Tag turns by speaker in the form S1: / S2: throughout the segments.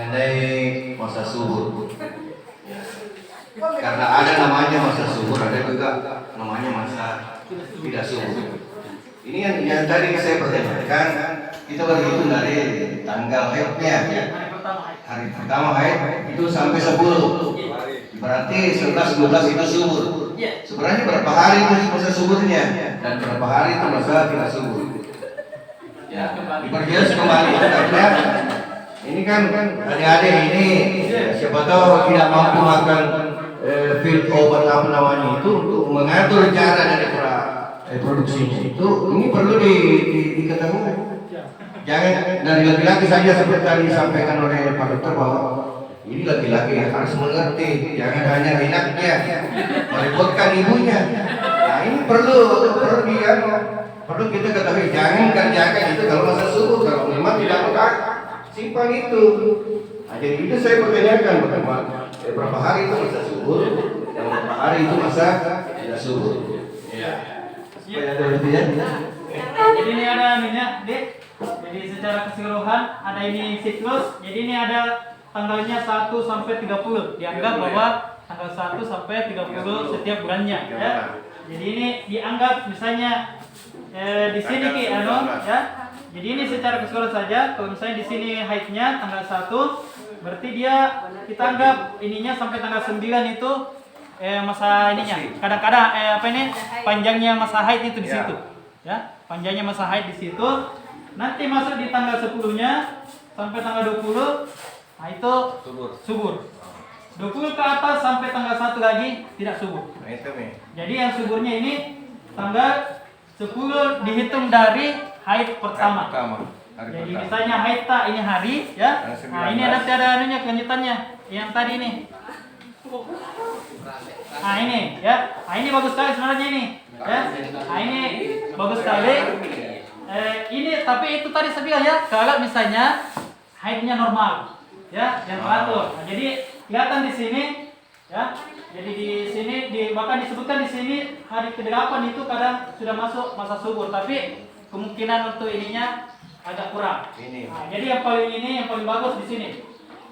S1: Mengenai masa subur, ya. Karena ada namanya masa subur, ada juga namanya masa tidak subur. Ini yang tadi saya pertanyakan, kita berhitung dari tanggal haidnya, ya. Hari pertama haid itu sampai 10, berarti 11, 12 itu subur. Sebenarnya berapa hari itu masa suburnya dan berapa hari itu masa tidak subur? Ya, diperjelas kembali karena ini kan adik-adik ini siapa tahu tidak mampu makan pil obat apa namanya itu untuk mengatur cara dari produksinya itu. Ini perlu diketahui. Jangan dari laki-laki saja seperti tadi disampaikan oleh Pak Dokter bahwa ini laki-laki harus mengerti, jangan hanya enaknya merepotkan ibunya. Nah ini perlu kita ketahui, jangan kerjakan itu kalau masa subuh, kalau memang tidak mau simpan itu. Nah, jadi itu saya pertanyakan berapa hari itu masa subur dan berapa hari itu masa tidak subur. Ya. Supaya ada lebihnya.
S2: Jadi ini ada minyak, Dek. Jadi secara keseluruhan ada ini siklus. Jadi ini ada tanggalnya 1 sampai 30. Dianggap bahwa tanggal 1 sampai 30 setiap bulannya, ya. Jadi ini dianggap misalnya di sini ya. Jadi ini secara keseluruhan saja. Kalau misalnya di sini haidnya tanggal 1, berarti kita anggap ininya sampai tanggal 9 itu masa ininya. Kadang-kadang panjangnya masa haid itu di situ. Ya, panjangnya masa haid di situ. Nanti masuk di tanggal 10-nya sampai tanggal 20. Nah, itu subur. 20 ke atas sampai tanggal 1 lagi tidak subur. Jadi yang suburnya ini tanggal 10 dihitung dari haid pertama. Jadi misalnya haid ini hari, ya. Nah ini nanti ada anunya kelanjutannya. Yang tadi ini. Nah ini, ya. Nah ini bagus sekali sebenarnya ini, ya. Nah ini bagus sekali. Ini tapi itu tadi saya bilang ya, kalau misalnya haidnya normal, ya, yang teratur. Nah, jadi kelihatan di sini, ya. Jadi di sini bahkan disebutkan di sini hari ke-8 itu kadang sudah masuk masa subur, tapi kemungkinan untuk ininya agak kurang. Nah, jadi yang paling bagus di sini.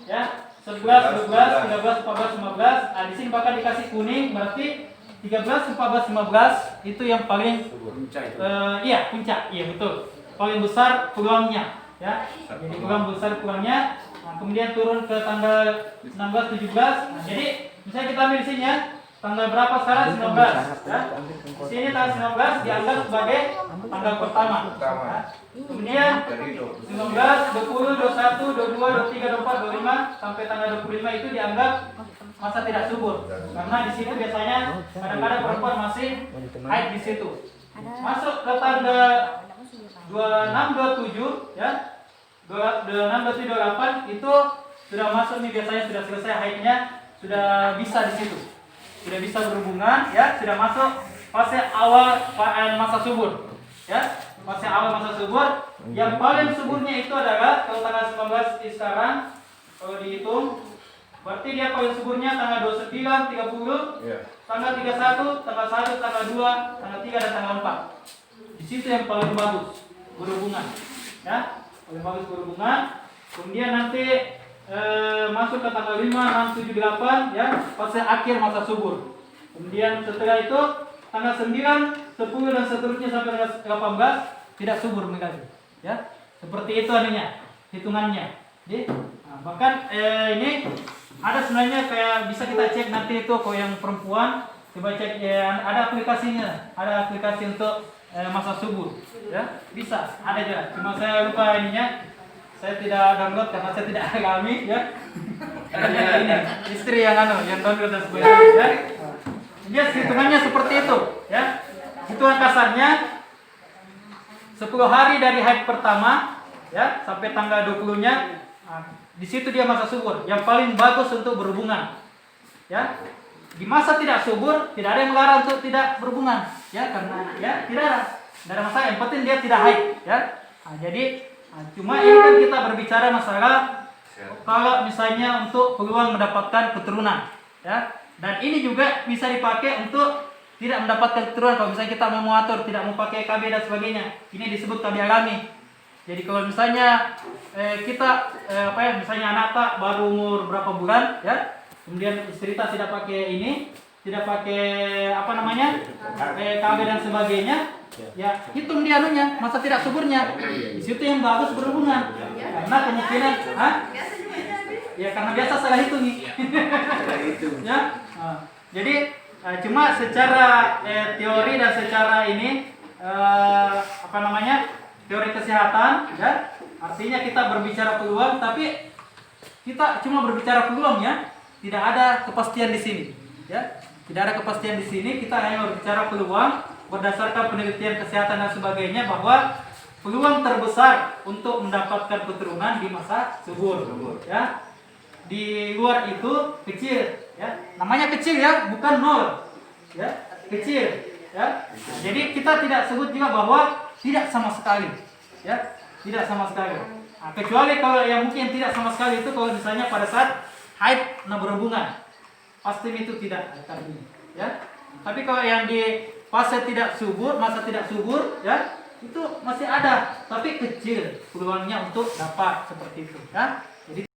S2: Ya, 11, 12, 13, 14, 15. Nah, di sini bahkan dikasih kuning, berarti 13, 14, 15 itu yang paling puncak. Iya, betul. Paling besar peluangnya, ya. Jadi peluang besar peluangnya. Nah, kemudian turun ke tanggal 16, 17. Nah, jadi misalnya kita ambil di sini ya, tanggal berapa sekarang? 19, ya. Di sini tanggal 19 dianggap sebagai tanggal pertama. Ya. Kemudian 19, 20, 21, 22, 23, 24, 25 sampai tanggal 25 itu dianggap masa tidak subur. Karena di situ biasanya kadang-kadang perempuan masih haid di situ. Masuk ke tanggal 26, 27, ya. 26, 27, 28 itu sudah masuk nih, biasanya sudah selesai haidnya, sudah bisa di situ. Sudah bisa berhubungan, ya, sudah masuk fase awal masa subur. Ya, fase awal masa subur. Yang paling suburnya itu adalah kalau tanggal 19 sekarang kalau dihitung, berarti dia paling suburnya tanggal 29, 30, tanggal 31, tanggal 1, tanggal 2, tanggal 3 dan tanggal 4. Di situ yang paling bagus berhubungan. Ya, paling bagus berhubungan. Kemudian nanti masuk ke tanggal 5, 6, 7, 8, ya, fase akhir masa subur. Kemudian setelah itu tanggal 9, 10 dan seterusnya sampai tanggal 18 tidak subur lagi, ya. Seperti itu anunya, hitungannya. Jadi, bahkan ini ada sebenarnya kayak bisa kita cek nanti itu kalau yang perempuan coba cek ada aplikasinya, ada aplikasi untuk masa subur, ya. Bisa, ada juga. Cuma saya lupa ininya. Saya tidak download karena saya tidak alami, ya. Ini istri yang download dan sebagainya, ya. Dia hitungannya seperti itu, ya. Hitungan kasarnya 10 hari dari haid pertama, ya, sampai tanggal 20-nya. Nah, di situ dia masa subur, yang paling bagus untuk berhubungan, ya. Di masa tidak subur tidak ada yang melarang untuk tidak berhubungan, ya, karena ya tidak ada masalah, yang penting dia tidak haid, ya. Nah, jadi cuma ini kan kita berbicara masalah kalau misalnya untuk peluang mendapatkan keturunan, ya. Dan ini juga bisa dipakai untuk tidak mendapatkan keturunan kalau misalnya kita mau mengatur, tidak mau pakai KB dan sebagainya. Ini disebut KB alami. Jadi kalau misalnya kita misalnya anak tak baru umur berapa bulan ya, kemudian istri tak tidak pakai ini, tidak pakai KB dan sebagainya, ya hitung dia anunya, masa tidak suburnya. Di situ yang bagus berhubungan. Karena kemungkinan, ya karena biasa salah hitung nih. Ya. Jadi cuma secara teori dan secara ini teori kesehatan ya, artinya kita berbicara peluang, tapi kita cuma berbicara peluang ya, tidak ada kepastian di sini ya, tidak ada kepastian di sini, kita hanya berbicara peluang berdasarkan penelitian kesehatan dan sebagainya, bahwa peluang terbesar untuk mendapatkan keturunan di masa subur ya. Di luar itu kecil ya, namanya kecil ya, bukan nol ya, kecil ya. Jadi kita tidak sebut juga bahwa tidak sama sekali ya, tidak sama sekali. Kecuali kalau yang mungkin tidak sama sekali itu kalau misalnya pada saat haid berhubungan, pasti itu tidak terjadi ya. Tapi kalau yang di fase tidak subur, masa tidak subur ya, itu masih ada, tapi kecil peluangnya untuk dapat seperti itu ya. Jadi